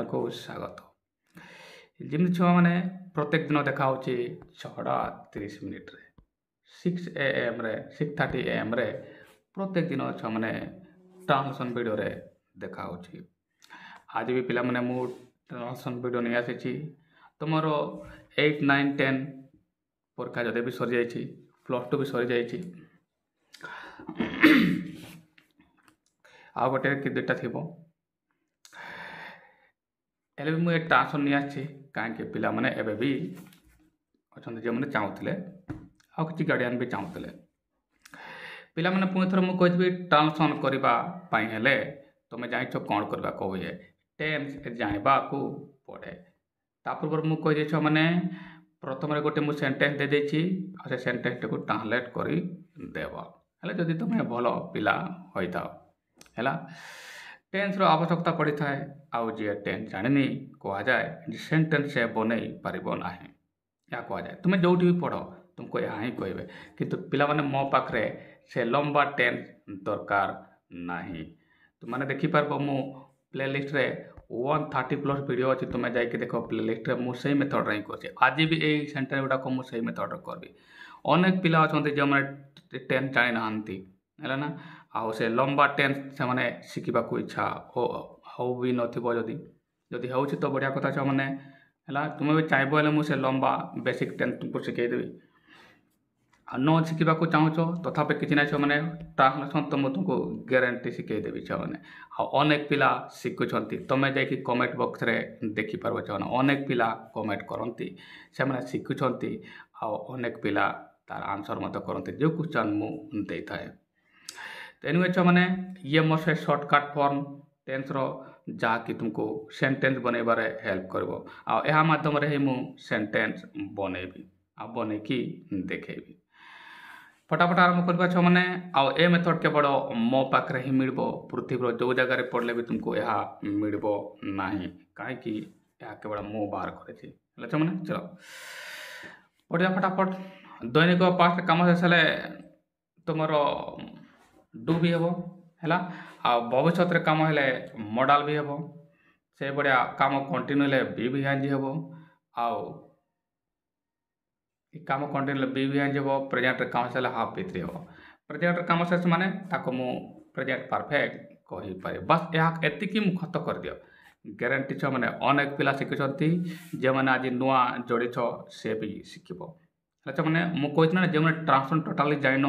को स्वागत। जमी छुआ मैंने प्रत्येक दिन देखा 6:30 6 AM 6:30 AM प्रत्येक दिन छुआ मैंने ट्रांसलेशन वीडियो रे देखा आज भी पिला मैंने मु ट्रांसलेशन वीडियो नहीं आसी तुमर 8, 9, 10 परीक्षा जदि भी सरी जाइए +2 भी सरी जाइए आ गोटे कि दुईटा थी हेल्ले भी मुझे ट्रांसफर नहीं आसी कहीं पिला माने एबे भी अच्छा जो मैंने चाहूले आ कि गार्डियन भी चाहूले पिला माने पुणी थर मुझे कही ट्रांसफर करने तुम जाच कौन करवा कहे टेन्स जानवा को पड़े तापूर्व मुझे कही छ मैंने प्रथम गोटे मुझे सेन्टेन्स दे देछि से सेन्टेन्स को ट्रांसलेट कर देव है जदि तुम भल पिला होता है टेन्स रो आवश्यकता पड़ी थाए आउ जी टेन्स जानी कह जाए सेन्टेन्स से बनई पार ना या कह जाए तुम जो भी पढ़ तुमको यहाँ ही कहे किंतु पिला माने मो पाखे से लंबा टेन्स दरकार नहीं तुमने देखिपार मु प्लेलिस्ट रे 130+ वीडियो अच्छी तुम्हें जाकि देख प्लेलिस्ट रे मुझे सही मेथड रे कर आज भी यही सेन्टेन्स गुड़ाक मुझे सही मेथड करी अनेक पिला अच्छा जो मैंने टेन्स जानी ना है ना आउ से लंबा टेन्स से मैंने शिखा इच्छा हो भी नदी हो तो बढ़िया कथा छो मैंने है तुम्हें भी चाहब हेल्ले मुझे लंबा बेसिक टेन्स तुमको शिखेदेवी न शिखा चाहूच तथापि किसी ना छो मैंने ट्रांसलेशन तो मुझे तुमको ग्यारंटी शिखेदेवी छो मैंने अनेक पिला शिखुंट तुम्हें जाकि कमेंट बॉक्स रे देखिपार छो अनेक पिला कमेंट करती से मैंने शिखुंट अनेक पिला तार आंसर मत करते जो क्वेश्चन मुझे था एनिवे छो मैंने ये मोर से शॉर्टकट फॉर्म टेन्स रो जहाँकि तुमको सेन्टेन्स बनइबार हेल्प करबो आ माध्यम रे ही मु सेन्टेन्स बनैबी आ बनैकी देखेबी फटाफट आरंभ करबा छो मैंने आ ए मेथड केवल मो पाखरे ही मिलबो पृथ्वी जो जगह पढ़ले भी तुमको यह मिलबो नहीं कहीं यह केवल मो बाहर करे छो मैंने चलो पढ़िया फटाफट दैनिक 5 काम शेष तुमर डू भी हम है आ भविष्य कम हेले मॉडल भी हम से बढ़िया काम कंटिन्यू हेले भी हाजी हम आउ काम कंटिन्यू भी हाजी हम प्रेजेंट काम से हाफ भितर हम प्रेजेंट काम शेष माने ताको मु प्रेजेंट परफेक्ट कही पारे बस यह एतिकी मु खत कर दियो ग्यारंटी छ माने अनेक पिला शिखुंट जो मैंने आज नुआ जोड़ी से भी शिखब अच्छा मैंने मुझे कही ना जो मैंने ट्रांसलेशन टोटाली जान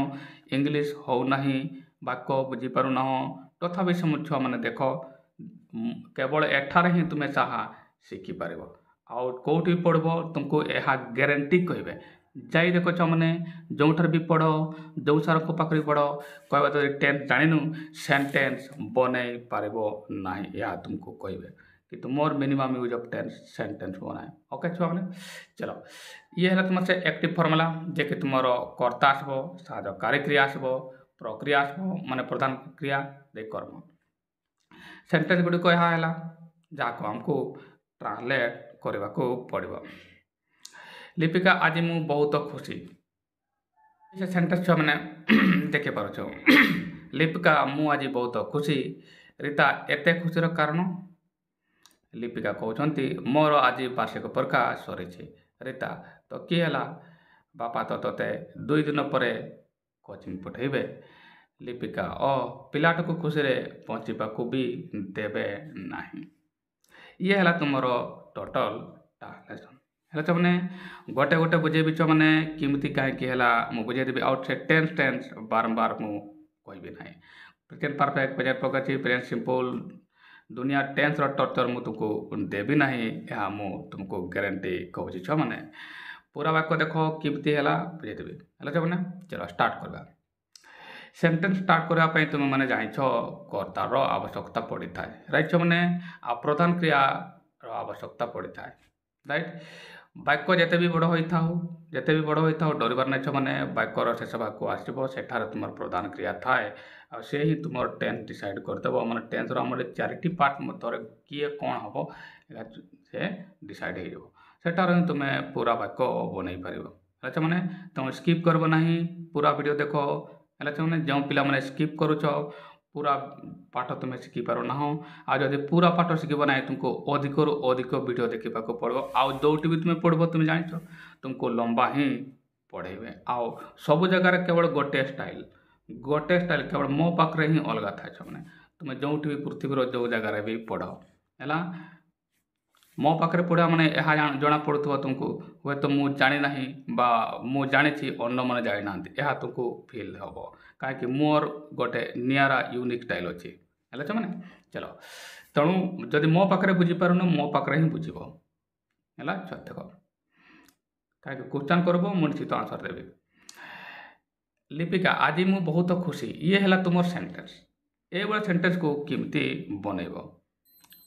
इंग्लीश हो नहीं वाक्य बुझीपार ना तथापि से छुआ मैंने देख केवल एठार ही तुम्हें चाह शिखिपार आउ कौटी पढ़ब तुमको यह ग्यारंटी कहे जाई देख छुआ मैंने जो भी पढ़ जो सार को पाखे पढ़ कह टेन्स जानू सेन्टेन्स बनई पार ना या तुमको कहे कि more minimum use of tense sentence बनाए ओके छुआ मैंने चलो ये है तुम से एक्टिव फॉर्मूला जे कि तुम कर्ता आसब साहाय्यकारी क्रिया आसब प्रक्रिया आसब माने प्रधान क्रिया दे कर्म सेन्टेन्स गुड़िक यह है जहाँ को आमको ट्रांसलेट करने को पड़ो लिपिका आज मु बहुत खुशी से सेन्टेन्स छुआ मैंने देखे पार लिपिका मु आज बहुत खुशी रीता एते खुशीर कारण लिपिका कहते मोर आज वार्षिक परीक्षा सरी रीता तो किए है बापा तो तोते 2 दिन पर कोचिंग पठेबे लिपिका पिलाट को खुशी रे पहुँचा भी देवे नहीं ये है तुम टोटल ट्रांसलेशन है मैंने गोटे गोटे बुझेबी छो मैंने किमती कहीं है मुझे बुझेदेवी आउट से टेन्स बारंबार मुझे कहबी ना present perfect present progressive present simple दुनिया टेन्स टर्चर मुझे तुमको देवी ना यह तुमको ग्यारंटी कहूँ छो मैंने पूरा वाक्य देख किमती है बुझेदेवी है मैंने चलो स्टार्ट करवा सेन्टेन्स स्टार्ट करने तुम मैंने जाच कर्तार आवश्यकता पड़ी था राइट छो मैंने आ प्रधान क्रिया आवश्यकता पड़ी था राइट वाक्य जिते भी बड़ होता हो जिते भी बड़ होता हो डरबार नहीं छो मैंने वाक्यर शेष भाग को आसो सेठार तुम प्रधान क्रिया थाए आ से ही तुम टेन्स डिसाइड करदेव मैंने टेन्स आम 4टी पार्ट मध्य किए कौन हम से डिसाइड हो सेठार ही तुम पूरा वाक्य बनई पार अच्छा मैंने तुम स्किप करब ना पूरा वीडियो देख है मैंने जो पिला मैंने स्किप करुच पूरा पाठ तुम शिखिपार ना आ जदि पूरा पाठ शिखब ना तुमको अधिक अधिक वीडियो देखा पड़ो आउ जो भी तुम पढ़ब तुम जान तुमको लंबा ही पढ़ेबे आउ सब जगार केवल गोटे स्टाइल केवल मो पाखे ही अलग थाए मैंने तुम जो भी पृथ्वीर जो जगार भी पढ़ है मो पाखे पढ़ा माने यह जना पड़ुव तुमको हे तो मुझे जानी ना मु जानी अन्न मैंने जानी ना यह तुमको फिल हम कहीं मोर गोटे निरा यूनिक स्टाइल अच्छी है मैंने चलो तेणु जदि मो पाखे बुझीपारुन मो पाखे ही बुझ है देख कहीं क्वेश्चन करब मुझे निश्चित आंसर देवी लिपिका आज मु बहुत खुशी ये है तुम सेंटेंस ये सेंटेंस को किमती बनइब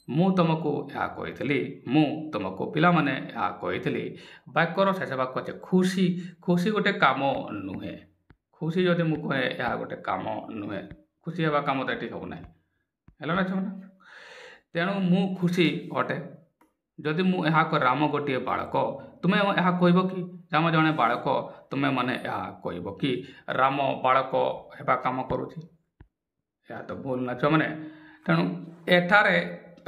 मु तुमको यह कही मु तुमको पिला माने यह कही वाक्यर शेष वाक्य अच्छे खुशी खुशी गोटे काम नुहे खुशी जदि मुझे कहे यह गोटे काम नुहे खुशी हवा काम तो ये सब ना है ना छुना तेणु मु खुशी अटे जदि मु राम गोटे बालक तुम्हें यह कह कि राम जड़े बालक तुम्हें माने यह कह कि राम बालक हेबा काम करुँच यह तो भूल ना छुआ मैंने तेणु एठारे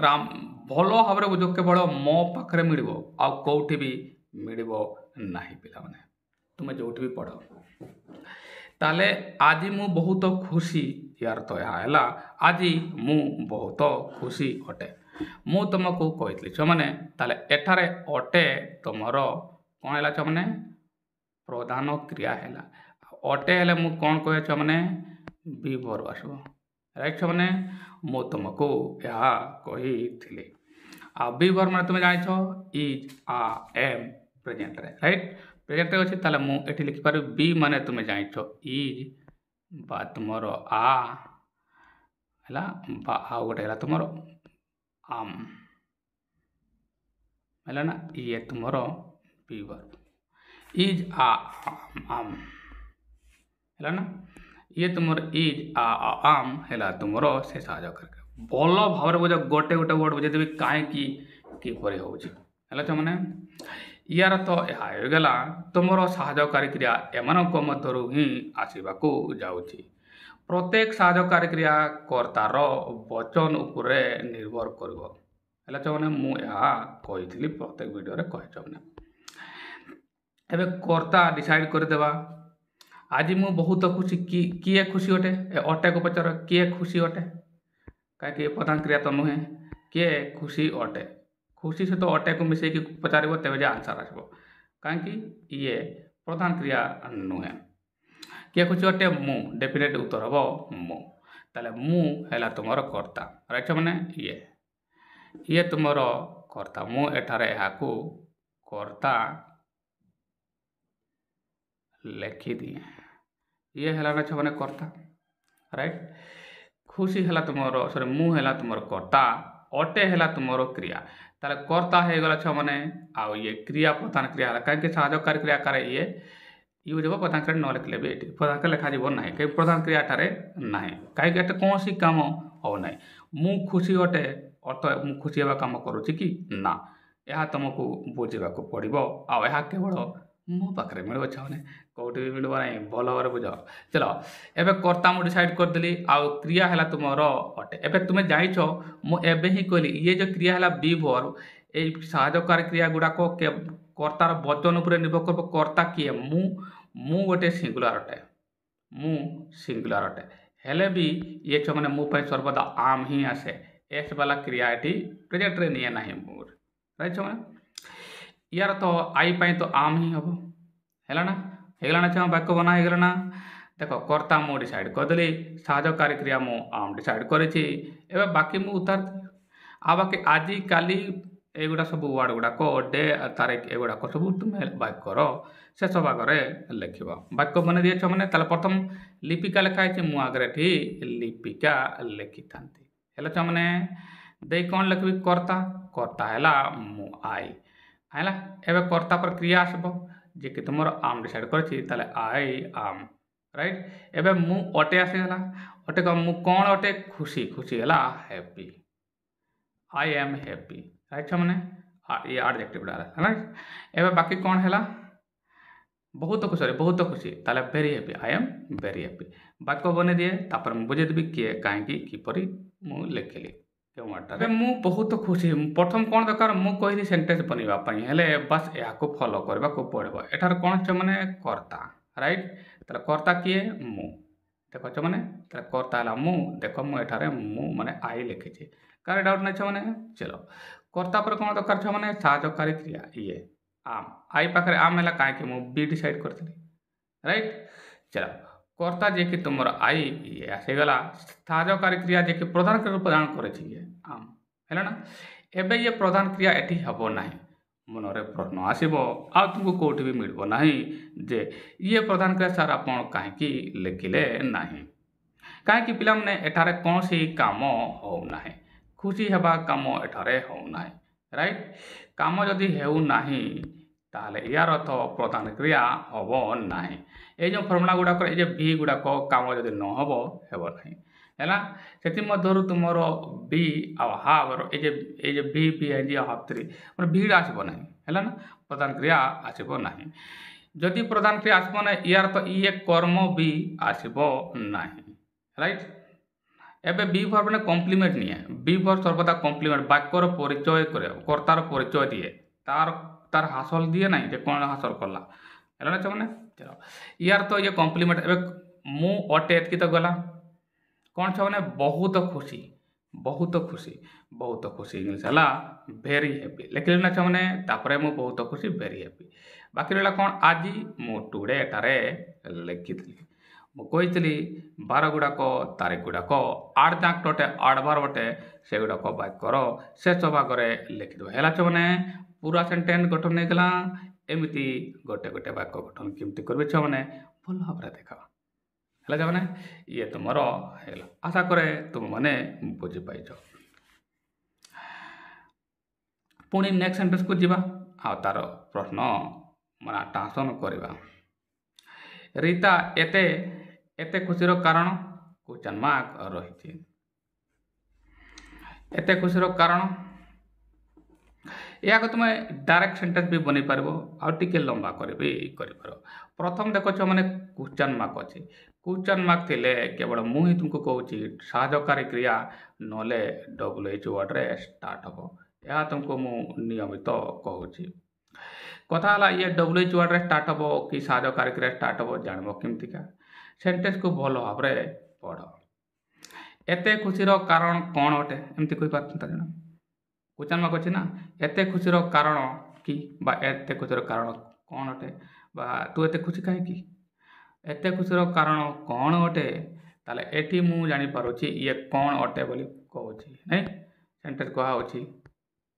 राम भल भाव बुझ केवल मो पाखे मिल आउटी भी मिल ना पिला माने तुम्हें जो भी पढ़ ताले आज मु बहुत खुशी यार तो यह है आज मु बहुत खुशी अटे मु तुमको कही छुआ मैंने ताले एठारे अटे तुमर कौन है छुआ मैंने प्रधान क्रिया है अटे हेले मु कौन कहे छुआ मैंने बी वर्ब आसब राइट छुआ मैंने मु तुमको यह कही आ बी वर्ब मैंने तुम जान इज आ एम प्रेजेंट राइट प्रेजेंट अच्छी ताले मुझे लिखिपार बी माने तुम जान इज बा तुमर आ है आ गोटे है तुमर आम है ना ये तुमर बी वर्ब इज आ आम है ना ये तुमर इज आ आम है तुमर से साहय करके भल भाव बुझ गोटे गोटे वर्ड बुझेदेवी कहीं किपर हो मैंने यार तो यह गला तुमर साहाय्यकारी क्रिया एम मध्य ही आसवाक जाऊँगी प्रत्येक साहाय्यकारी क्रिया कर्तार वचन उपर निर्भर कर मैंने मुझे प्रत्येक वीडियो कहे मैंने कर्ता डिसाइड करदेवा आज मु बहुत खुशी किए खुशी अटे अटे को पचार किए खुशी अटे कहीं प्रधान क्रिया तो नुहे किए खुशी अटे खुशी सहित अटे को मिसई पचार तेज आंसर आसो कहीं ये प्रधान क्रिया नुहे किए खुशी अटे मु डेफिनेट उत्तर हम मु ताले मु है तुम कर्ता राइट मैंने ये तुमर कर्ता मु एठारे याकू कर्ता लिखी दिए ये है ना मैंने कर्ता राइट खुशी है तुमर सॉरी मु है तुमर कर्ता अटे है तुमर क्रिया ताले कर्ता हो गला छ मैंने आउ ये क्रिया प्रधान क्रिया है कहीं साहाय्यकारी क्रिया कार ये यूज हम प्रधान क्रिया न लिखले भी ये प्रधान क्रिया लिखा जीव ना कहीं प्रधान क्रिया ठारे ना कहीं कौन सी काम हो ना मु खुशी अटे अर्थ मु खुशी हवा काम करुँच कि ना यह तुमको बुझा पड़ो आ केवल मो पाखे मिल छे कौटी भी मिल ना भल भाव बुझ चलो एवं कर्ता मुझे डिसाइड करदेली आउ क्रिया है तुमर अटे एवं तुम्हें जाइछ मुझे ही कहली ये जो क्रिया है बी वर्ब ये साहाय्यकारी क्रिया गुड़ाक कर्तार वचन उपर निर्भर कर कर्ता किए मु गोटे सिंगुलर अटे मु सिंगुलर अटे हेले भी ये मैंने मो सर्वदा आम ही आसे एस वाला क्रिया ये प्रेजेंट रे नहीं ना मोर राइट मैंने यार तो आई पाई तो आम ही हम है ना छुआ वाक्य बना हो ना देख कर्ता मु डिसाइड करदेली साहाय्यकारी क्रिया मु आम डिसाइड करी बाकी मु उतार आ बाकी आज काली एगुड़ा सब वार्ड गुड़ाक डे तारीख एगुड़ाक सब तुम्हें वाक्यर शेष भागे लिख वाक्य बन दिए मैंने प्रथम लिपिका लिखाई मुझे लिपिका लिखि था है मैंने दे कौन लिखी कर्ता कर्ता है मु आई है एवं कर्ता पर क्रिया आसब जी कि तुम आम डिसाइड कर आई आम राइट एवं मु अटे आसीगला अटे मु कौन अटे खुशी खुशी है happy I am happy right मैंने ये एडजेक्टिव राइट एवं बाकी कौन है बहुत खुशी ताले very happy I am very happy ବାକ୍ୟ ବନେଇ ଦିଏ ତାପରେ ମୁଁ ବୁଝେଇଦେବି କିଏ କାହିଁକି କିପରି ମୁଁ ଲେଖିଲି କେଉଁ ମାଟାରେ। ମୁଁ ବହୁତ ଖୁସି। ପ୍ରଥମ କ'ଣ ଦରକାର ମୁଁ କହିଲି ସେଣ୍ଟେନ୍ସ ବନେଇବା ପାଇଁ ହେଲେ ବାସ୍ ଏହାକୁ ଫଲୋ କରିବାକୁ ପଡ଼ିବ। ଏଠାରେ କ'ଣ ଅଛି ମାନେ କର୍ତ୍ତା ରାଇଟ୍। ତାହେଲେ କର୍ତ୍ତା କିଏ ମୁଁ ଦେଖୁଛ ମାନେ ତାହେଲେ କର୍ତ୍ତା ହେଲା ମୁଁ। ଦେଖ ମୁଁ ଏଠାରେ ମୁଁ ମାନେ ଆଇ ଲେଖିଛି କାହାର ଡାଉଟ୍ ନାହିଁ ମାନେ ଚାଲ କର୍ତ୍ତା ପରେ କ'ଣ ଦରକାର ଛ ମାନେ ସାହାଯ୍ୟକାରୀ କ୍ରିୟା ଇଏ ଆମ୍ ଆଇ ପାଖରେ ଆମ୍ ହେଲା କାହିଁକି ମୁଁ ବି ଡିସାଇଡ୍ କରିଥିଲି ରାଇଟ୍। ଚାଲ କର୍ତ୍ତା ଯିଏକି ତୁମର ଆଇ ଇଏ ଆସିଗଲା ସାହାଯ୍ୟକାରୀ କ୍ରିୟା ଯିଏକି ପ୍ରଧାନ କ୍ରିୟା ପ୍ରଦାନ କରିଛି ଇଏ ଆମ୍ ହେଲା ନା। ଏବେ ଇଏ ପ୍ରଧାନ କ୍ରିୟା ଏଠି ହେବ ନାହିଁ ମନରେ ପ୍ରଶ୍ନ ଆସିବ ଆଉ ତୁମକୁ କେଉଁଠି ବି ମିଳିବ ନାହିଁ ଯେ ଇଏ ପ୍ରଧାନ କ୍ରିୟା ସାର୍ ଆପଣ କାହିଁକି ଲେଖିଲେ ନାହିଁ। କାହିଁକି ପିଲାମାନେ ଏଠାରେ କୌଣସି କାମ ହେଉନାହିଁ ଖୁସି ହେବା କାମ ଏଠାରେ ହେଉନାହିଁ ରାଇଟ୍। କାମ ଯଦି ହେଉନାହିଁ ତାହେଲେ ୟାର ଅର୍ଥ ପ୍ରଧାନ କ୍ରିୟା ହେବ ନାହିଁ। ଏଇ ଯେଉଁ ଫର୍ମୁଲା ଗୁଡ଼ାକର ଏଇ ଯେ ଭି ଗୁଡ଼ାକ କାମ ଯଦି ନ ହେବ ହେବ ନାହିଁ ହେଲା। ସେଥିମଧ୍ୟରୁ ତୁମର ବି ଆଉ ହାଫ୍ର ଏଇ ଯେ ଭି ଭି ଏନ୍ ଜି ହାଫ୍ 3 ମାନେ ଭିଟା ଆସିବ ନାହିଁ ହେଲା ନା ପ୍ରଧାନ କ୍ରିୟା ଆସିବ ନାହିଁ। ଯଦି ପ୍ରଧାନ କ୍ରିୟା ଆସିବ ନାହିଁ ୟାର ତ ଇଏ କର୍ମ ବି ଆସିବ ନାହିଁ ରାଇଟ୍। ଏବେ ବି ଭର୍ବ ମାନେ କମ୍ପ୍ଲିମେଣ୍ଟ ନିଏ। ବି ଭର୍ବ ସର୍ବଦା କମ୍ପ୍ଲିମେଣ୍ଟ ବାକ୍ୟର ପରିଚୟ କରେ କର୍ତ୍ତାର ପରିଚୟ ଦିଏ ତାର ହାସଲ ଦିଏ ନାହିଁ ଯେ କ'ଣ ହାସଲ କଲା ହେଲା ନା ମାନେ ଚଲ ୟାର ତ ଇଏ କମ୍ପ୍ଲିମେଣ୍ଟ। ଏବେ ମୁଁ ଅଟେ ଏତିକି ତ ଗଲା କ'ଣ ଛ ମାନେ ବହୁତ ଖୁସି ଇଂଲିଶ ହେଲା ଭେରି ହେପି ଲେଖିଲି ନା ମାନେ ତାପରେ ମୁଁ ବହୁତ ଖୁସି ଭେରି ହେପି। ବାକି ରହିଲା କ'ଣ ଆଜି ମୁଁ ଟୁଡେ ଏଠାରେ ଲେଖିଥିଲି। ମୁଁ କହିଥିଲି ବାର ଗୁଡ଼ାକ ତାରିଖ ଗୁଡ଼ାକ ଆଡ଼ ଯାକ ଗୋଟେ ଆଡ଼ଭାର ଗୋଟେ ସେଗୁଡ଼ାକ ବାକ୍ୟର ଶେଷ ଭାଗରେ ଲେଖିଦେବ ହେଲା ମାନେ ପୁରା ସେଣ୍ଟେନ୍ସ ଗଠନ ନେଇଗଲା। ଏମିତି ଗୋଟେ ଗୋଟେ ବାକ୍ୟ ଗଠନ କେମିତି କରିବେ ଛୁଆମାନେ ଭଲ ଭାବରେ ଦେଖ ହେଲା ମାନେ ଇଏ ତୁମର ହେଇଗଲା। ଆଶା କରେ ତୁମମାନେ ବୁଝିପାଇଛ। ପୁଣି ନେକ୍ସଟ ସେଣ୍ଟେନ୍ସକୁ ଯିବା ଆଉ ତାର ପ୍ରଶ୍ନ ମାନେ ଟ୍ରାନ୍ସଲେସନ୍ କରିବା। ରୀତା ଏତେ ଖୁସିର କାରଣ କ୍ୱେଶ୍ଚନ ମାର୍କ ରହିଛି। ଏତେ ଖୁସିର କାରଣ ଏହାକୁ ତୁମେ ଡାଇରେକ୍ଟ ସେଣ୍ଟେନ୍ସ ବି ବନେଇ ପାରିବ ଆଉ ଟିକେ ଲମ୍ବା କରି ବି କରିପାରିବ। ପ୍ରଥମ ଦେଖୁଛ ମାନେ କ୍ୱେଶ୍ଚନ ମାର୍କ ଅଛି। କ୍ୱେଶ୍ଚନ ମାର୍କ ଥିଲେ କେବଳ ମୁଁ ହିଁ ତୁମକୁ କହୁଛି ସାହାଯ୍ୟକାରୀ କ୍ରିୟା ନହେଲେ WH ୱାର୍ଡ଼ରେ ଷ୍ଟାର୍ଟ ହେବ। ଏହା ତୁମକୁ ମୁଁ ନିୟମିତ କହୁଛି। କଥା ହେଲା ଇଏ WH ୱାର୍ଡ଼ରେ ଷ୍ଟାର୍ଟ ହେବ କି ସାହାଯ୍ୟକାରୀ କ୍ରିୟା ଷ୍ଟାର୍ଟ ହେବ ଜାଣିବ କେମିତିକା ସେଣ୍ଟେନ୍ସକୁ ଭଲ ଭାବରେ ପଢ଼। ଏତେ ଖୁସିର କାରଣ କ'ଣ ଅଟେ ଏମିତି କହିପାରୁଛନ୍ତି ଜଣ କ୍ୱେଶ୍ଚନ ମାର୍କ ଅଛି ନା। ଏତେ ଖୁସିର କାରଣ କି ବା ଏତେ ଖୁସିର କାରଣ କ'ଣ ଅଟେ ବା ତୁ ଏତେ ଖୁସି କାହିଁକି ଏତେ ଖୁସିର କାରଣ କ'ଣ ଅଟେ। ତାହେଲେ ଏଠି ମୁଁ ଜାଣିପାରୁଛି ଇଏ କ'ଣ ଅଟେ ବୋଲି କହୁଛି ନାଇଁ ସେଣ୍ଟେନ୍ସ କୁହାହେଉଛି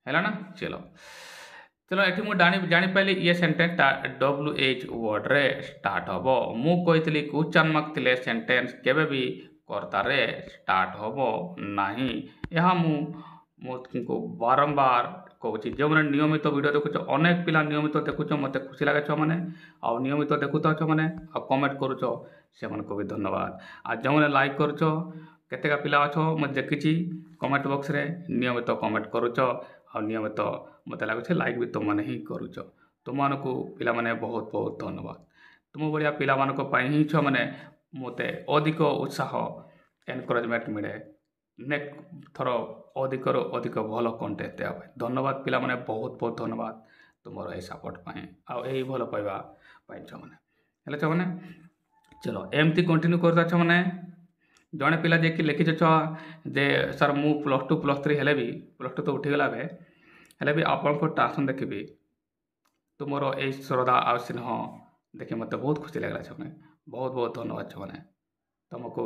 ହେଲା ନା। ଚलो ଏଠି ମୁଁ ଜାଣିପାରିଲି ଇଏ ସେଣ୍ଟେନ୍ସଟା WH ୱାର୍ଡ଼ରେ ଷ୍ଟାର୍ଟ ହେବ। ମୁଁ କହିଥିଲି କ୍ୱେଶ୍ଚନ ମାର୍କ ଥିଲେ ସେଣ୍ଟେନ୍ସ କେବେ ବି କର୍ତ୍ତାରେ ଷ୍ଟାର୍ଟ ହେବ ନାହିଁ। ଏହା ମୁଁ ତୁମକୁ ବାରମ୍ବାର କହୁଛି। ଯେଉଁମାନେ ନିୟମିତ ଭିଡ଼ିଓ ଦେଖୁଛ ଅନେକ ପିଲା ନିୟମିତ ଦେଖୁଛ ମୋତେ ଖୁସି ଲାଗେ ଛୁଆମାନେ ଆଉ ନିୟମିତ ଦେଖୁଥାଅ ଛୁଆମାନେ ଆଉ କମେଣ୍ଟ କରୁଛ ସେମାନଙ୍କୁ ବି ଧନ୍ୟବାଦ। ଆଉ ଯେଉଁମାନେ ଲାଇକ୍ କରୁଛ କେତେକା ପିଲା ଅଛ ମୁଁ ଦେଖିଛି କମେଣ୍ଟ ବକ୍ସରେ ନିୟମିତ କମେଣ୍ଟ କରୁଛ ଆଉ ନିୟମିତ ମୋତେ ଲାଗୁଛି ଲାଇକ୍ ବି ତୁମମାନେ ହିଁ କରୁଛ। ତୁମମାନଙ୍କୁ ପିଲାମାନେ ବହୁତ ବହୁତ ଧନ୍ୟବାଦ। ତୁମ ଭଳିଆ ପିଲାମାନଙ୍କ ପାଇଁ ହିଁ ଛୁଆମାନେ ମୋତେ ଅଧିକ ଉତ୍ସାହ ଏନକରେଜମେଣ୍ଟ ମିଳେ ନେକ୍ସଟ ଥର ଅଧିକରୁ ଅଧିକ ଭଲ କଣ୍ଟେଣ୍ଟ ଦେବା ପାଇଁ। ଧନ୍ୟବାଦ ପିଲାମାନେ ବହୁତ ବହୁତ ଧନ୍ୟବାଦ ତୁମର ଏହି ସପୋର୍ଟ ପାଇଁ ଆଉ ଏହି ଭଲ ପାଇବା ପାଇଁ ଛୁଆମାନେ ହେଲେ ଛୁଆମାନେ ଚलो ଏମିତି କଣ୍ଟିନ୍ୟୁ କରୁଥା ଛୁଆମାନେ। ଜଣେ ପିଲା ଯିଏକି ଲେଖିଛ ଛୁଆ ଯେ ସାର୍ ମୁଁ +2 +3 ହେଲେ ବି +2 ତ ଉଠିଗଲା ଏବେ ହେଲେ ବି ଆପଣଙ୍କ ଟ୍ରାନ୍ସଲେସନ୍ ଦେଖିବି ତୁମର ଏହି ଶ୍ରଦ୍ଧା ଆଉ ସ୍ନେହ ଦେଖି ମୋତେ ବହୁତ ଖୁସି ଲାଗିଲା ଛୁଆମାନେ। ବହୁତ ବହୁତ ଧନ୍ୟବାଦ ଛୁଆମାନେ। ତୁମକୁ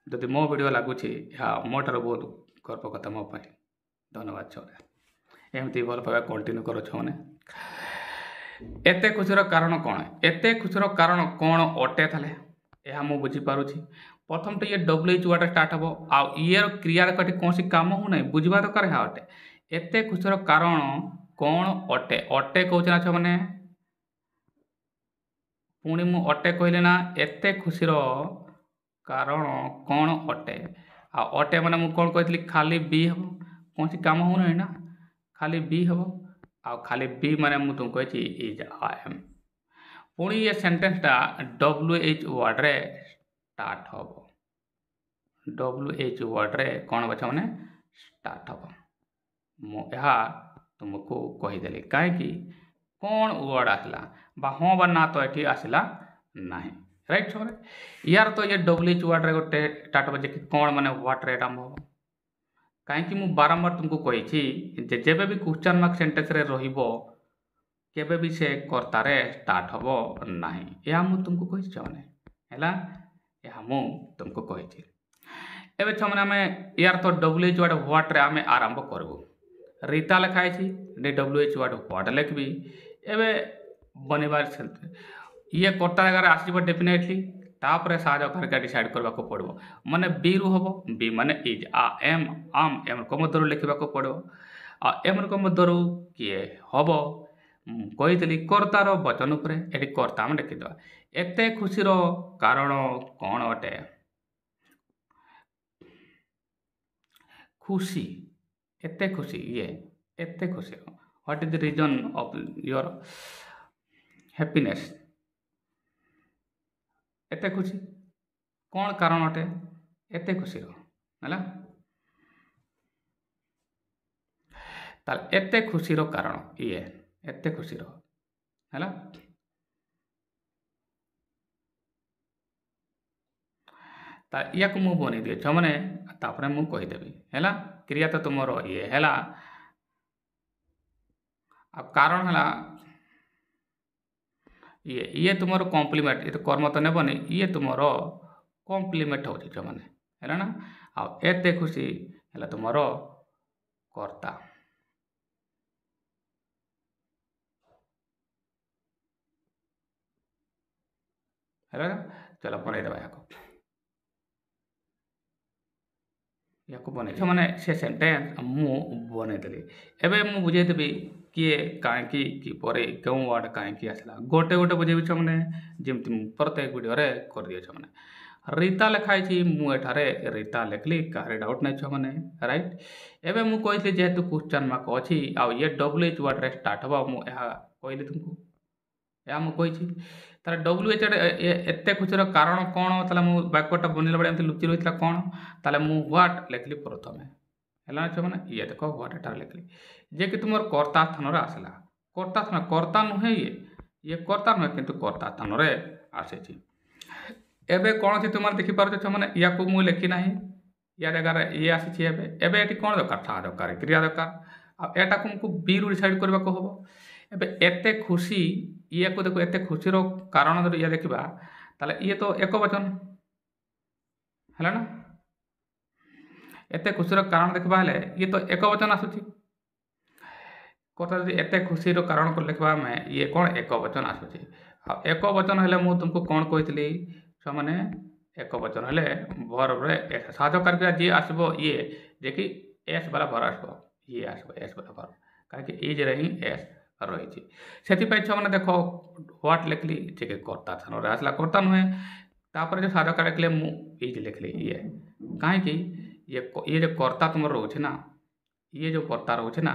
ଯଦି ମୋ ଭିଡ଼ିଓ ଲାଗୁଛି ଏହା ମୋ ଠାରୁ ବହୁତ ଗର୍ବ କଥା ମୋ ପାଇଁ। ଧନ୍ୟବାଦ ଛୁଆମାନେ ଏମିତି ଭଲ ପାଇବା କଣ୍ଟିନ୍ୟୁ କର ଛୁଆମାନେ। ଏତେ ଖୁସିର କାରଣ କ'ଣ ଏତେ ଖୁସିର କାରଣ କ'ଣ ଅଟେ ତାହେଲେ ଏହା ମୁଁ ବୁଝିପାରୁଛି। ପ୍ରଥମ ତ ଇଏ WH ୱାର୍ଡ଼ରେ ଷ୍ଟାର୍ଟ ହେବ ଆଉ ଇଏର କ୍ରିୟାର କଟି କୌଣସି କାମ ହେଉନାହିଁ ବୁଝିବା ଦରକାର ଏହା ଅଟେ। ଏତେ ଖୁସିର କାରଣ କ'ଣ ଅଟେ ଅଟେ କହୁଛି ନା ଛୁଆମାନେ। ପୁଣି ମୁଁ ଅଟେ କହିଲି ନା ଏତେ ଖୁସିର କାରଣ କ'ଣ ଅଟେ ଆଉ ଅଟେ ମାନେ ମୁଁ କ'ଣ କହିଥିଲି ଖାଲି ବି ହେବ କୌଣସି କାମ ହେଉନାହିଁ ନା ଖାଲି ବି ହେବ ଆଉ ଖାଲି ବି ମାନେ ମୁଁ ତୁମକୁ କହିଛି ଇଜ୍ ଆଇ ଏମ୍। ପୁଣି ଏ ସେଣ୍ଟେନ୍ସଟା WH ୱାର୍ଡ଼ରେ स्टार्ट हम WH वर्ड रे कौन बच्चा मैंने स्टार्ट हम मुझे तुमको कहीदेली कहीं कौन वर्ड आसला हाँ बा ना तो ये आसला ना राइट छे यार तो ये WH वर्ड रे गोटे स्टार्ट हो कि कौन माने व्हाट रे हम कहीं मु बारंबार तुमको कही जब भी क्वेश्चन मार्क सेंटेंस रे रहिबो केबे भी से कर्तारे स्टार्ट हबो नाही या मु तुमको कहि छने हैला या मु तुमको कहि एबे छमने हमें यार तो WH वर्ड व्हाट रे हमें आरंभ करबो रीता लिखाई छी ने WH वर्ड व्हाट लिखबी एबे बनेबार ये कर्ता अगर आसीबो डेफिनेटली तापर साज करके डिसाइड करबा को पड़बो माने बी रु हबो बी माने इज आ एम आम एम को मधुर लिखबा को पड़बो आ एम को मधुर किए हबो कही कर्तार वचन उपरे एटी कर्ता हम लिखिदेवा एते खुशीर कारण कौन अटे खुशी एते खुशी ये एते खुशी what is the reason of your happiness एते खुशी कौन कारण अटे एते खुशी है ताल एते खुशी कारण ये एते खुशी है या मु बन दिए छ मैंने तापर मु कहीदेवी है क्रिया तो तुम ये है कारण है ये तुम कॉम्प्लीमेंट ये तो कर्म तो नेबनी ये तुम कॉम्प्लीमेंट हो मैंने है ना आते खुशी है तुम कर्ता है चलो बनईदेवा या बन मैंने से सेन्टेन्स मु बनईदेली एवं मुझे बुझेदेवी किए कहीं किपर क्यों वर्ड कहीं आसला गोटे गोटे बुझेबी मैंने जमी प्रत्येक वीडियो रे कर दिए मैंने रीता लिखाई मुझे रीता लिखली कहीं डाउट नहीं मैंने राइट एवं मुझे कही जेहेतु क्वेश्चन मार्क अच्छी आ ये WH वर्ड रे स्टार्ट हम मुझे कहली तुमको या मुझे तार WH एते खुशीर कारण कौन ताले मु वाक्यटा बनला बड़े एमती लुचि रही कौन ताले मु व्हाट लिखली प्रथम है मैंने ये देख व्हाट एटार लिखली जे कि तुम कर्ता स्थान आसला कर्ता स्थान कर्ता नुहे ये कर्ता नुहे किंतु कर्ता स्थान आसी एबे कौन तुम देखिपार मैंने या को मुझे लिखी ना या जगार ये आसी एबे कौन दरकार था दरकार क्रिया दरकार आटा को मुझको बी रु डिसाइड करने को हम एबे एते खुशी ये को देखो एते खुशीर कारण ये देखा ताले ये तो एक वचन है ना एते खुशीर कारण देखा ये तो एक वचन आसूची कथा जी एते खुशीर कारण को लिखा में ये कौन एक वचन आसूची एक वचन हेले मु तुमको कौन कही मैंने एक वचन हेले भर रे साधक जी आसबो ये जे कि एस वाला भर आसबो ये आसबो एस वाला भर कहीं इज रही एस रही से मैंने देख व्हाट लिखली जे कि कर्ता स्थान आसला कर्ता नुहे तापर जो साधक लिखले मु इज लिखली ये कहीं ये जो कर्ता तुम रोचे ना ये जो कर्ता रोचे ना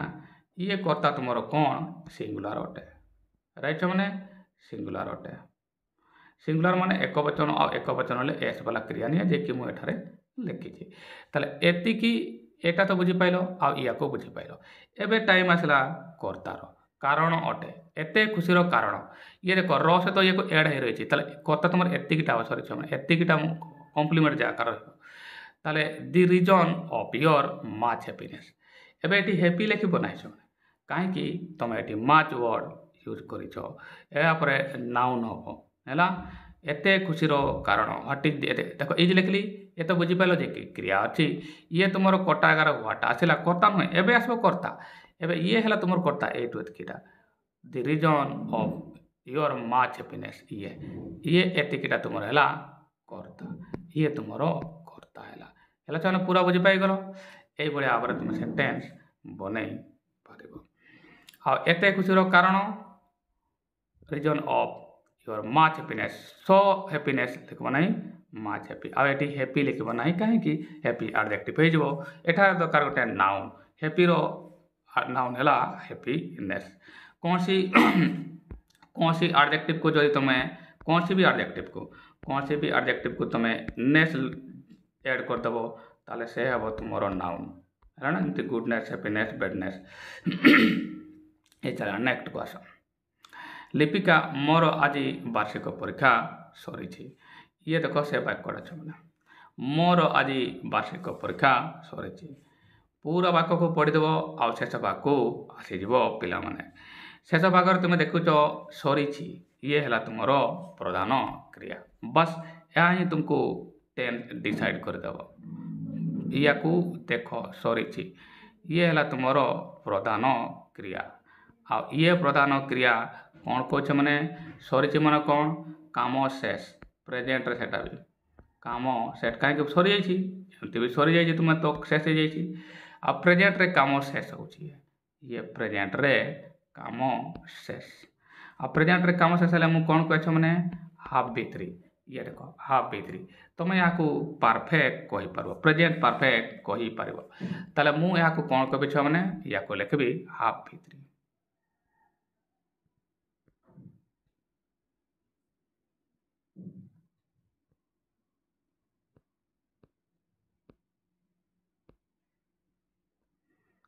ये कर्ता तुम कौन सिंगुलर अटे राइट मैंने सिंगुलर अटे सिंगुलर माने एक वचन और एक वचन हेल्ले एस वाला क्रिया नहीं जे कि मुझे लिखी ताले एतिकी एटा तो बुझीपाल या को बुझीपाल एबे टाइम आसला कर्तार कारण अटे एते खुशीर कारण ये देख र सहित ये को एड हो रही कर्ता तुम एतिकीटा सरी एतिकीटा कम्प्लीमेंट जहाँ ताले the reason of your much happiness एबे एटी हैप्पी लिखी बनाई कहीं तुम ये मच वर्ड यूज कर नाउन हम है एते खुशीर कारण व्हाट इज देख इज लिखली ये तो बुझीपाल जे कि क्रिया अच्छी ये तुम कटा एगार व्हाट आसला कर्ता नुहे एबे आसबो कर्ता एबे ये है तुम कर्ता ए टू एतिकीटा the reason of your much happiness ये एतिकीटा तुम है कर्ता ये तुम कर्ता है चाहे पूरा बुझीपाई गल ये भाव में तुम सेन्टेन्स बनई पार एते खुशीर कारण reason of your much happiness so happiness लिखब ना मच हैप्पी आ ये हैप्पी लिखब ना कहीं हैप्पी एडजेक्टिव हो एठार दरकार गोटे नाउन हैप्पी नाउन है हैप्पीनेस कौन सी एडजेक्टिव को जब तुम कौन सी भी एडजेक्टिव को कौन से भी एडजेक्टिव को तुम नेस ऐड करदेव ताले से हम तुमर नाउन है ना जमी गुडनेस हैप्पीनेस बैडनेस ये चला नेक्स्ट को आस लिपिका मोर आज वार्षिक परीक्षा सरी ये देख से वाक्यटा छे मोर आज वार्षिक परीक्षा सरी पूरा वाक्य को पढ़ीदेव आउ शेष भाग को आसीज पिला माने शेष भाग तुम देखुच सरी ये है तुमर प्रधान क्रिया बस यह ही तुमको टेंस डिसाइड करदेव या देख सरी ये है तुमर प्रधान क्रिया आ ये प्रधान क्रिया कौन कहे मैंने सरी मन कौन काम शेष प्रेजेंट सेटा भी काम सेट कहीं सरी जाती भी सरी जाइए तुम तो शेष हो जाइए आ प्रेजेंट रे काम शेष हो ये प्रेजेंट रे काम शेष आ प्रेजेंट रे काम शेष है मुझे कौन कहे मैंने हाफ बीथ्री ये देख हाफ बीथ्री तुम यहाँ परफेक्ट कहीपर प्रेजेंट परफेक्ट कहीपर ताले मुझे यहाँ कौन कवि छुआ मैंने या लिखी हाफ बीथ्री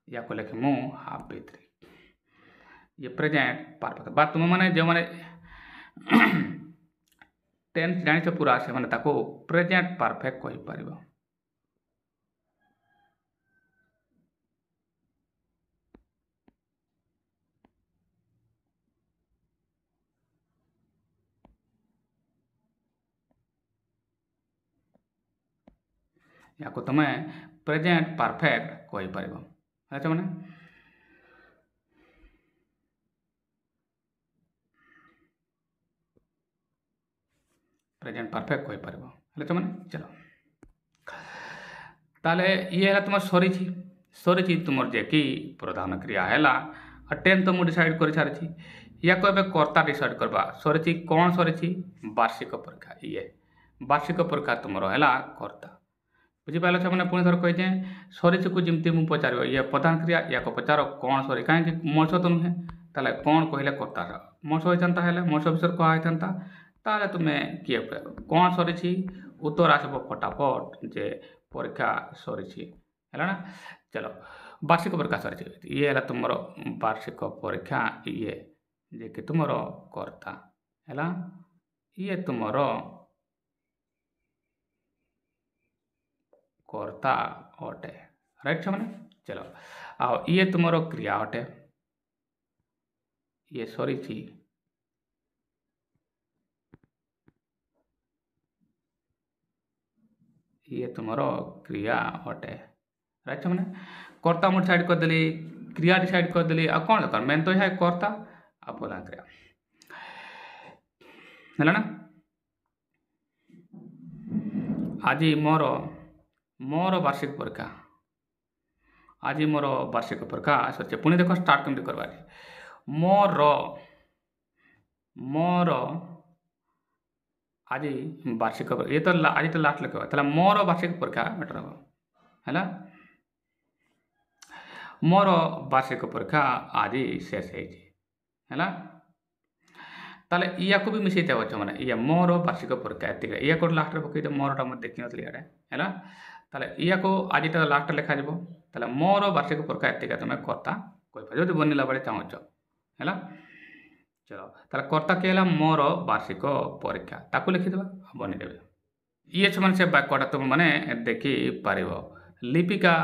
या लिखे मु हाफ बीथ्री ये प्रेजेंट परफेक्ट बात तुम मैंने जो मैंने टेंस जान पूरा से मैंने प्रेजेंट परफेक्ट कहीपर या तुम प्रेजेंट परफेक्ट कहीपर अच्छा मैंने प्रेजेंट परफेक्ट कहीपर अच्छा मैंने चलो ताले ये है तुम सरी सरी तुम जे कि प्रधान क्रिया है टेन तो मुझे डिसाइड कर सारी या कर्ता डिसाइड करवा सरी कौन सरी वार्षिक परीक्षा ये वार्षिक परीक्षा तुम है कर्ता बुझीपाल मैंने पुणी थर कही सरी को जमी मुझे पचार ये प्रधान क्रिया या पचार कौन सरी कहीं मनुष्य तो नुहे ताले कौन कहले कर्ता मनुष्य होता है मनुष्य विषय कहा ताले तुम्हें किए कौन सरी उत्तर आसब फटाफट जे परीक्षा सरी है ना चलो वार्षिक परीक्षा सरी ये है तुम वार्षिक परीक्षा ये जे कि तुम कर्ता है ये तुम कर्ता अटे राइट छे मैंने चलो आ ये तुम क्रिया अटे ये सरी ये तुम क्रिया अटे राइट छे मैंने कर्ता मुझे डिसाइड करदेली क्रिया डिसाइड करदेली आ कौन दरकार मेन तो है कर्ता आ प्रधान क्रिया है ना आज मोर मोर वार्षिक परीक्षा आज मोर वार्षिक परीक्षा सर पुणी देख स्टार्ट कमी करवा मोर मोर आज वार्षिक ये तो आज तो लास्ट लिखा मोर वार्षिक परीक्षा बेटर हम है मोर वार्षिक परीक्षा आज शेष है ताले या को भी मिसईते अच्छे मैंने ये मोर वार्षिक परीक्षा एत या को लास्ट पकईदे मोरटा मैं देखी नी इे है ताले या को आज लास्ट लिखा ताले मोर वार्षिक परीक्षा एत तुम कर्ता कहीपर जो बनला बेले चाहूच है चलो ताले कर्ता किए है मोर वार्षिक परीक्षा ताकू लिखिदेवा बनीदेवे ये मैंने से वाक्यटा तुम मैंने देखिपर लिपिका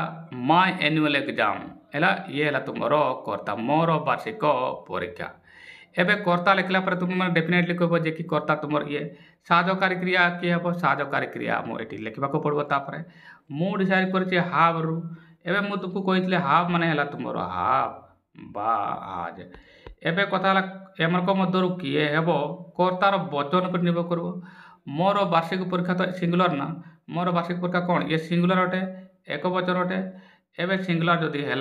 माय एनुअल एग्जाम है ये है तुम कर्ता मोर वार्षिक परीक्षा एवं कर्ता लिखला तुम मैंने डेफिनेटली कह जे कि कर्ता तुम ये साहाय्यकारी क्रिया किए हम साहाय्यकारी क्रिया मुझे लिखा पड़ो तापर मु डिसाइड कर हाव रु एवं मुझे तुमको कही हाव माने है तुम हाव बा आज एवं कथा एमक मध्य किए हम कर्तार वचन पर निर्भर कर मोर वार्षिक परीक्षा तो सिंगुलर ना मोर वार्षिक परीक्षा कौन ये सिंगुलर अटे एक वचन अटे एवं सिंगुलर जदि है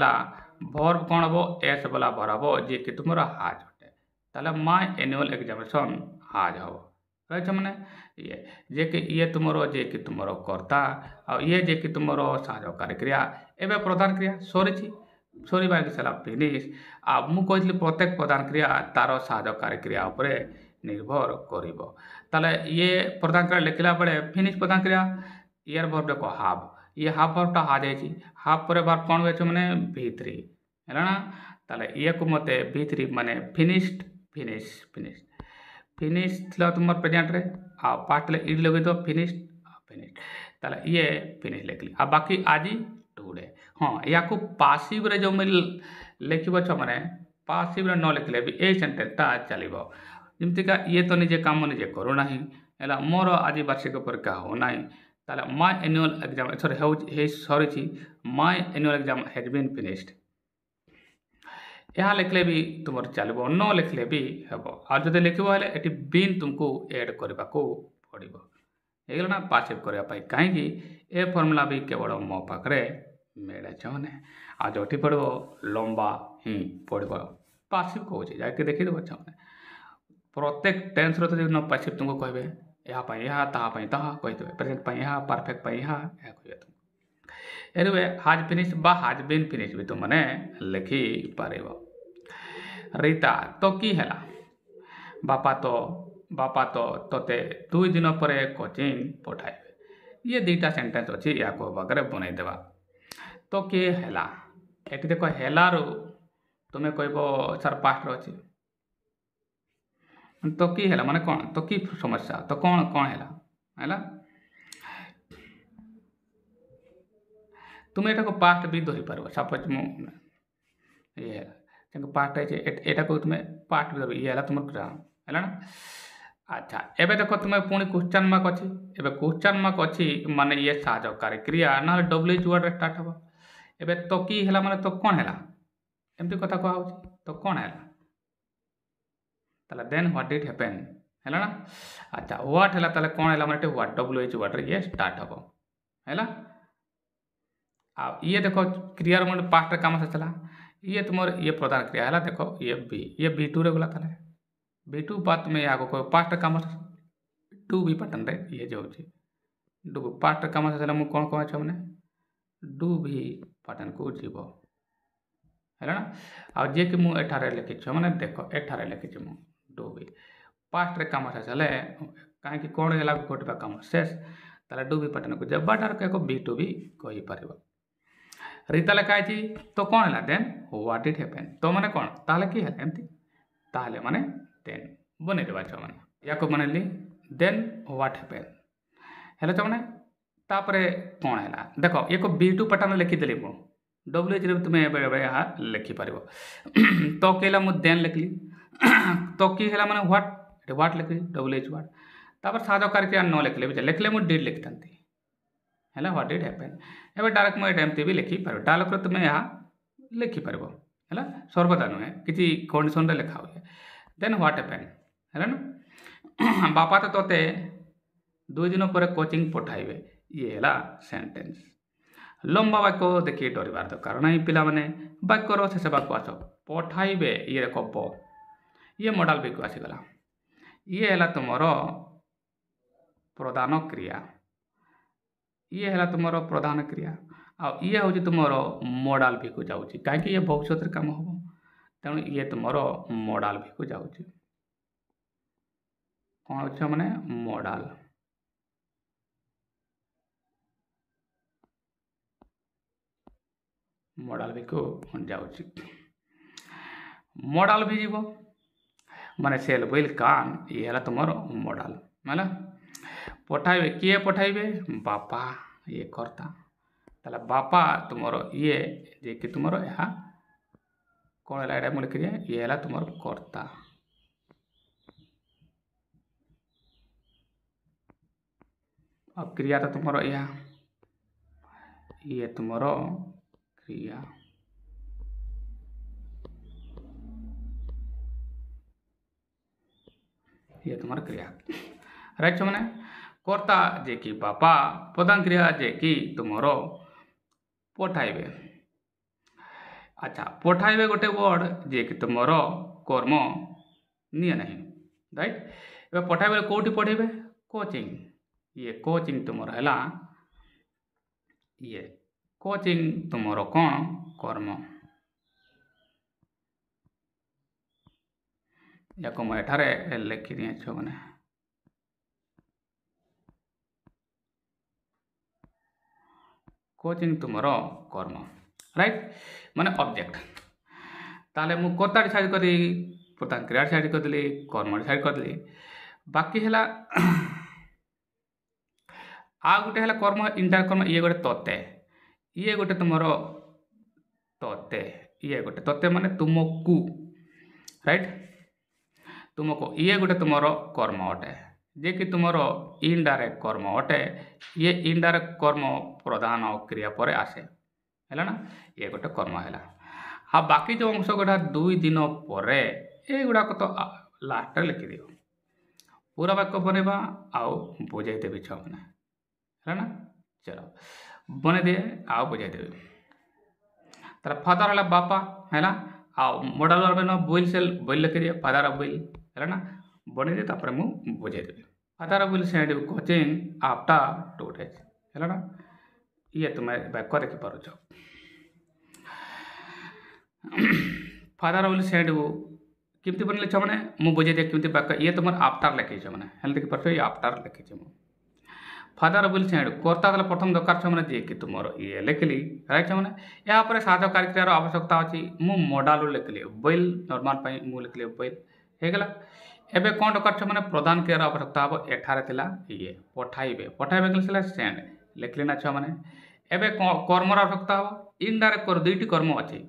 भर्ब कौन हम एस वाला भर हम जी कि तुम हाज अटे ताले माय एनुअल एग्जामिनेशन हाज हम रही मैंने ये कि ये तुम जे कि तुम कर्ता आ ये जे कि तुम साहाय्यकारी क्रिया एवं प्रधान क्रिया सरी सरीबार सारा फिनिश आ मुझे प्रत्येक प्रधान क्रिया तार साहाय्यकारी क्रिया उपरे निर्भर करिबो। ताले ये प्रधान क्रिया लिखला बेले फिनिश प्रधान क्रिया यार वर्ब देखो हाव ये हाव वर्ब टा हा जायछि हाव पर वर्ब कोन होय छै माने v3 हैला ना ताले ये को मते v3 माने फिनिश्ड फिनिश फिनिश फिनिश थला तुमर प्रेजेंट रे आ पार्ट ले इड लगे तो फिनिश्ड फिनिश ताले ये फिनिश लिखली आ बाकी आजी टुडे हां या को पासिव रे जो मिल लिखिबो छ माने पासिव रे न लिखले भी ए सेंटेंस ता चलिबो जेमति का ये तो निजे काम निजे करू नाही हैला मोर आजी वार्षिक परीक्षा हो नाही ताले माय एनुअल एग्जाम सॉरी छी my annual exam has been finished यहाँ लिखले भी तुमर चलिबो न लिखले भी हेबो आ जदि लिखिबो हेले एटी बीन तुमको ऐड करबा को पड़िबो एगला ना पासिव करबा पाई काहे कि ए फार्मूला भी केवल मो पाखरे मेळे छने आ जोठी पड़बो लंबा ही पड़बो पासिव को छै जाके देखि देबो छने प्रत्येक टेंस रो तो न पासिव तुमको कहबे यहाँ पाई यहाँ ता पाई ता कहि देबे प्रेजेंट पाई यहाँ परफेक्ट पाई यहाँ या कहबे तुम एनिवे हाज फिनिश बा हाज बीन फिनिश भी तुम माने लिखि पारेबो रीता तो की हेला बापा तो तोते 2 दिन परे कोचिंग पठाइबे ये दुईटा सेंटेंस अछि या को बगरे बनै देबा तो के हेला एटी देखो हेला रो तुमे कहबो सर पास्ट रो अछि तो की हेला माने कोन तो की समस्या तो कोन कोन हेला हेला तुम एटा को पास्ट भी धरि परबो सपोज मु ये जंग पास्ट है एटा को तुम पास्ट भी धरि ये हेला तुमर कुरा हेला ना अच्छा एबे देखो तुम पुणी क्वेश्चन मार्क अछि एबे क्वेश्चन मार्क अछि माने ये साहजकारी क्रिया ना डब्ल्यू वर्ड स्टार्ट हबो एबे तो की हेला माने तो कोन हेला एमती कथा कहौ छी तो कोन हेला ताले देन व्हाट डिड हैपन हेला ना अच्छा व्हाट हेला ताले कोन हेला माने व्हाट डब्ल्यू वर्ड रे ये स्टार्ट हबो हेला आ ये देखो क्रिया रो माने पास्ट काम से चला ये तुमर ये प्रधान क्रिया हेला देखो ये v2 रे गला ताले v2 बात में आगो को पास्ट काम टू भी पटन रे ये जो छी डू पास्ट काम से चला मु कोन कोन छ माने डू भी पटन को जीवो हेला ना आ जे कि मु एठारे लिखि छ माने देखो एठारे लिखि छ मु डू भी पास्ट रे काम से चले काहे कि कोन हेला कोटबा काम शेष ताले डू भी पटन को जब बाटर के को v2 भी कहि परबो रीता लेखा अछि तो कोन हला देन व्हाट डिड हैपन तो माने कोन ताले की हला एमती ताले माने देन बने देबा छ माने या को मानेली देन व्हाट हैपन हेला छ माने तापरे कोन हला देखो एको b2 पटन लिखि देली मु w जरे तुमे बेबे यहाँ लिखि परबो तो केला मु देन लिखली तो की हेला माने व्हाट लिखली w व्हाट तापर साजो करके न लिखले मु डिड लिखतंती हेला व्हाट डिड हैपन एबे डायरेक्ट मु एमती भी लिखि परबो डायलॉग रे तुमे यहाँ लिखि परबो हेला सर्वदा नुहे किछि कंडीशन रे लिखा होय देन व्हाट हैपन हेला ना बापा तो तोते 2 दिन पर कोचिंग पठाइबे ये हेला सेंटेंस लंबा वाक्य देखि डरिबार दरकार नाही पिला माने वाक्य रो शेष वाक्य आसो पठाइबे ये कब ये मॉडल भी आसी गला ये हेला तुमरो प्रधान क्रिया ये हेला तुमरो प्रधान क्रिया आ ये होची तुमरो मॉडल भी को जाउची काहे कि ये भविष्यत रे काम होबो तेणु ये तुमरो मॉडल भी को जाउची कोन होछ माने मॉडल भी को जाउची मॉडल भी जीवो माने सेल विल कान ये हेला तुमरो मॉडल माने पठाइबे किए पठाइबे बापा ये करता ताले बापा तुमरो ये जे कि तुमरो यहाँ कोन हला एडा मुले क्रिया ये हला तुमरो करता अब क्रिया तो तुमरो यहाँ ये तुमरो क्रिया ये तुम्हारा क्रिया राइट छ माने कर्ता जे कि बापा प्रधान क्रिया जे कि तुमरो पठाइबे अच्छा पठाइबे गोटे वर्ड जे कि तुमरो कर्म निये नहीं राइट एबे पठाइबे कोठी पठाइबे कोचिंग ये कोचिंग तुमरो हला ये कोचिंग तुमरो कोन कर्म या को मैं एठारे लिखि दिए छ माने कोचिंग तुमरो कर्म राइट माने ऑब्जेक्ट ताले मु कर्ता डिसाइड करी प्रधान क्रिया डिसाइड कर दिली कर्म डिसाइड कर दिली बाकी हला आ गोटे हला कर्म इंडायरेक्ट कर्म ये गोटे तोते ये गोटे तुमरो तोते ये गोटे तोते माने तुमको राइट तुमको ये गोटे तुमरो कर्म अटे जे कि तुमरो इनडायरेक्ट कर्म अटे ये इनडायरेक्ट कर्म प्रधान क्रिया पर आसे है ना ये गोटे कर्म है हाँ बाकी जो अंश गुड़ा 2 दिन पर ये गुड़ाक तो लास्ट लिखि दियो पूरा वाक्य बनवा आउ बुझे देवी छने है ना चलो बने दिए आउ बुझे देवी तार फादर है बापा है ना आउ मॉडल वर्ब बोइल से बोइल लिखि दिए फादर बोइल है ना बने दिए तापर मु बुझे देवी फादर बोइल सेंड कोचिंग आफ्टर 2 days है ना ये तुम्हें वाक्य देखि पारुछ फादर बोइल सेंड केमती बनले छ माने मु बुझे दे केमती वाक्य ये तुम आफ्टर लिखि छ माने हेल देखि पारुछ ये आफ्टर लिखि छ मु फादर बोइल सेंड कर्ता तले प्रथम दरकार छ माने जे कि तुमरो ये लिखली राइट छ माने या पर साधक कार्यक्रियार आवश्यकता अछि मु मॉडल लिखली बोइल नॉर्मल पई मु लिखली बोइल हे गेला एबे कोन दरकार छ माने प्रदान क्रियार आवश्यकता हो एठारे थिला ये पठाइबे पठाइबे गेलसिला सेंड लिखली ना छ माने एबे कर्मर आवश्यकता हो इनडायरेक्ट कर दुईटी कर्म अछि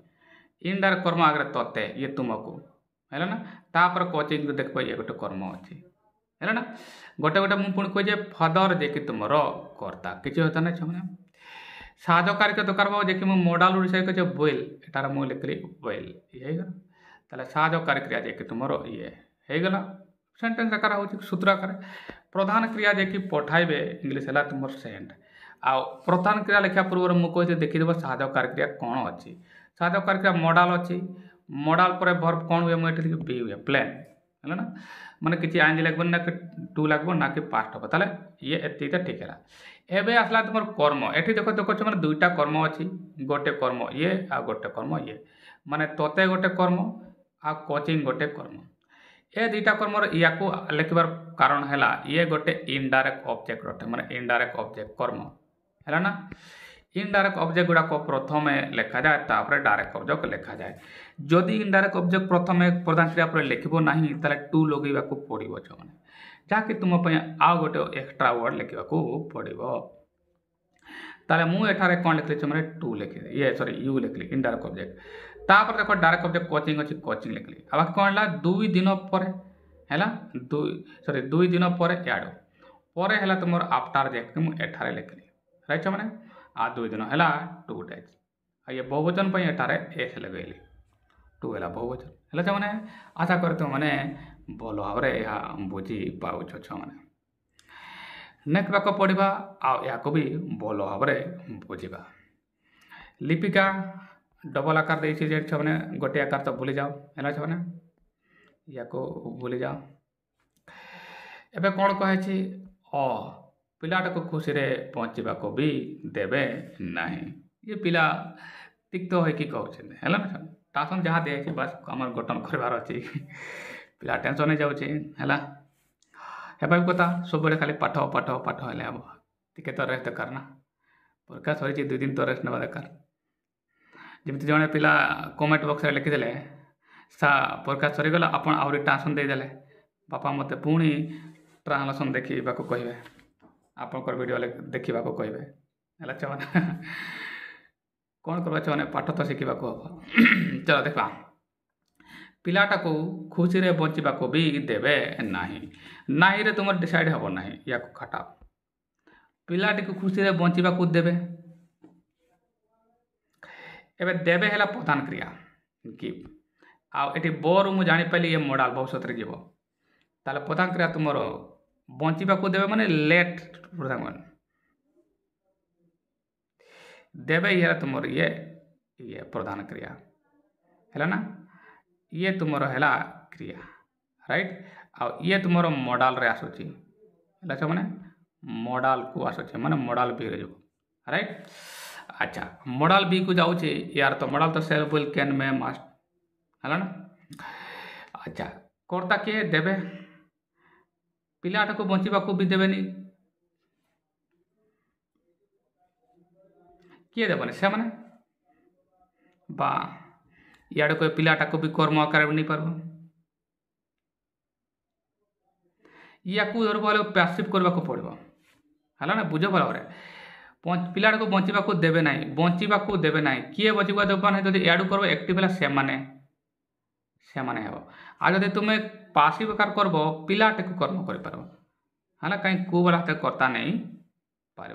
इनडायरेक्ट कर्म आगे तोते ये तुमको है ना तापर कोचिंग देखो ये गोटे कर्म अच्छी है ना गोटे गोटे मुझे पुणी कहे फादर जे कि तुम कर्ता किसी होता ना छे साध कार्य दरकार जे कि मॉडल विषय कहे बोइल एटार मुझे लिखली बोइल ये ताले साध कार्य क्रिया जे कि तुम ये होगला सेंटेंस आकार हो सूत्र आकार प्रधान क्रिया जे कि पठाइबे इंग्लिश है तुम सेंड आ प्रधान क्रिया लिखा पूर्व मुझे देखीदेव साध कार्य क्रिया कौन अच्छी साध कार्य क्रिया मॉडल अच्छी मॉडल पर वर्ब कौन हुए मुझे बी हुए प्लेन है ना माने किसी आइंज लगे ना कि टू लगे ना कि पास्ट हम ताले ये एतिटा ठीक है एबे आसला तुम कर्म एठी देखो देखो माने दुईटा कर्म अच्छी गोटे कर्म ये आ गोटे कर्म ये माने तोते गोटे कर्म आ कोचिंग गोटे कर्म ए दुईटा कर्म या लिखबार कारण है ये गोटे इनडायरेक्ट ऑब्जेक्ट अटे माने इनडायरेक्ट ऑब्जेक्ट कर्म है ना इनडायरेक्ट ऑब्जेक्ट गुड़ाक प्रथम लिखा जाए तापर डायरेक्ट ऑब्जेक्ट लिखा जाए जदि इनडायरेक्ट ऑब्जेक्ट प्रथम प्रधान क्रिया पर लिखब ना ताले टू लगेगा पड़ो छे जहाँकि तुम आउ गोटे एक्स्ट्रा वर्ड लिखा पड़ो ताले मु एठारे कौन लिखली मैंने टू लिखी ये सॉरी यू लिखली इनडायरेक्ट ऑब्जेक्ट तापर देखो डायरेक्ट ऑब्जेक्ट कोचिंग अच्छी कोचिंग लिखली अब कौन है 2 दिन पर है 2 दिन पर याड पर है तुम आफ्टर जे मुझे एठारे लिखली राइट मैंने आ 2 दिन है 2 days ये बहुवचन पर एठारे एस लगेली 2 है बहुवचन है मैंने आशा करते मैंने भल भाव में बुझी पाउछ मैंने नेक्स्ट वाक्य पढ़ा या भी भल भाव में बुझा लिपिका डबल आकार देती मैंने गोटे आकार तो भूली जाओ है मैंने या भूली जाओ एबे कौन कहे पिलाटा को खुशी रे पहुँचवा को भी देवे नहीं ये पिला तिक्त हो कि कहते है ना टासन जहाँ दिखाई बस आम गठन करार अच्छी पिला टेंशन हो जाऊँगी है हेबा कथा सब खाली पाठ पाठ पाठ हेले हम टिके तो रेस्ट दरकार ना परीक्षा सरी 2 दिन तो रेस्ट ना दरकार जमी जड़े पिला कमेंट बॉक्स लिखिदे सा परीक्षा सरीगला आप ट्रांसलेसन देदेले बापा मत पुणी ट्रांसलेसन देखा कहे आपंकर वीडियो देखा कहे है कौन करवा पाठ तो शिखा हम चलो देखा पिलाटा को खुशी रे बंचवा को भी देवे नहीं रे तुम डिसाइड हम ना या खाटा पिलाटी को खुशी रे बंचवा को देवे एबे देवे है प्रधान क्रिया गिव आठी बोर मुझे जापारी ये मॉडल भविष्य जीव ताले प्रधान क्रिया तुम बंचवा को देवे माने लेट प्रधान देवे ये तुम ये प्रधान क्रिया है ना ये तुम है क्रिया राइट आ ये तुम मॉडल रे आसूची है मैंने मॉडल को आसूची माने मॉडल बी रे राइट अच्छा मॉडल बी को जाऊँगी यार तो मॉडल तो सेल विल कैन में मस्ट है ना अच्छा कर्ता किए देवे पिलाटा को बंचिबाकू भी देवेनी किए देवनी से माने बा इे कोई पिलाटा को भी कर्म आकार नहीं पार या धर पैसिव करने को पड़ो है ना बुझ भाव पिलाटा को बंचिबाकू देवे ना बंचिबाकू देवे ना किए बचिबा देव ना जब याडू कर एक्टिव है से आ जब तुम्हें पासिव आकार कर पिलाटे को कर्म कर है ना कहीं को वाला कर्ता नहीं पार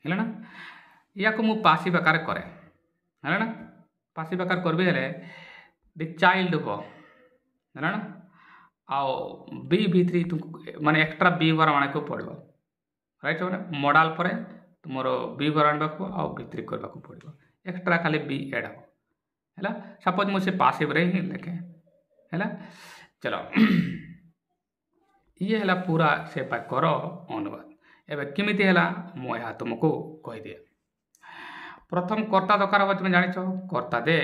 है ना या को मु पासिव आकार करे है ना पासिव आकार करबी हेले द चाइल्ड हो है ना आओ बी भित्री तुमको माने एक्स्ट्रा बी वर आने को पड़ो राइट मैंने मॉडल पर तुम बी वर आने को आओ भित्री करने को पड़ो एक्स्ट्रा खाली बी एड हो है सपोज मुझे पासिव रे ही लिखे है चलो ये है पूरा से वाक्यर अनुवाद एवं केमिति है मुझे तुमको कहीदे प्रथम कर्ता दरकार हम तुम जाच कर्ता दे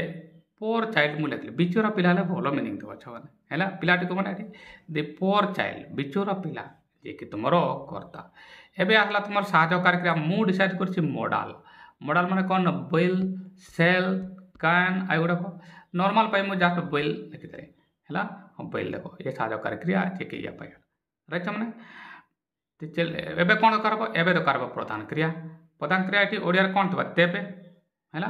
पोर चाइल्ड मुझे लिखली बिचोरा पिला भल मिनिंग देव छे है पिलाटी को मैंने दे पोर चाइल्ड बिचोरा पिला जे कि तुम कर्ता एवं आसला तुम साहयकारी क्रिया मु डिसाइड कर मॉडल मॉडल माने कौन विल सेल कैन आई गुड़ाक नॉर्मल पाई मुझे जस्ट विल लिखिदे है विल देव ये साहयकारी क्रिया जे कि ये राइट मैंने चल एवं कौन दरकार हम एवं दरकार हम प्रधान क्रिया ये ओडिया कौन थी देवे है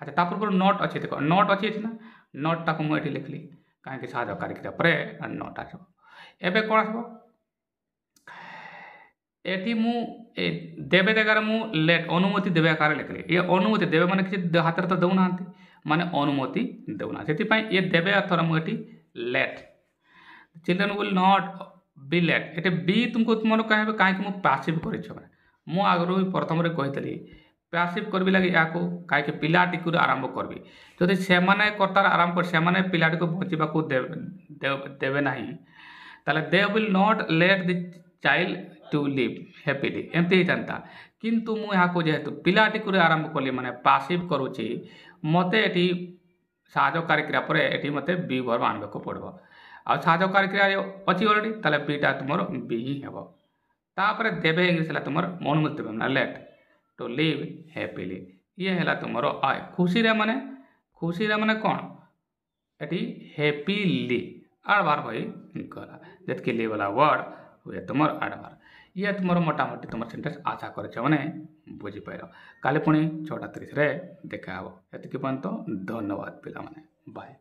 अच्छा ता पूर्व नोट अच्छी देख नोट अच्छी ना नोट टाक मुझे लिखली कहीं साहयकारी क्रिया पर नोट आस एवं कौन आस एटी मु देवे जगार मु लेट अनुमति देवे आकार लिखली ये अनुमति देवे माने किसी हाथ तो देना माने अनुमति देना से ये देवे अर्थर मुझे let children will not be let ये बी तुमको तुम कहे कहीं मुझे पैसिव कर आगु प्रथम कही पैसिव करबी लगे या कहीं पिलाटी को आरंभ करबी जदि से कर्तार आरंभ कर पिलाटी को बचीबा देवे ना ताले they will not let the child to live happily एमती होता किंतु मुझे जेहेतु पिलाटी को आरंभ कली माने पैसिव करुच्ची मते एटी साहयकारी क्रिया पर एटी मते बी वर्ब आने को पड़ो आ साहयकारी क्रिया अच्छी अलरेडी ताले बीटा तुम बी ही हे तापर देवे इंग्लीश है तुम अनुमति देवे ना लेट टू लिव हैप्पीली ये है तुम आय खुशी रे माने कौन एटी हैप्पीली आडभार भाई गला जितकी लिव वाला वर्ड हुए तुम आडभार ये तुम मोटामोटी तुम सेंटेंस आशा कर बुझीपार काली पुणी 6:30 देखा हे ये पर्यंत धन्यवाद पिला बाय।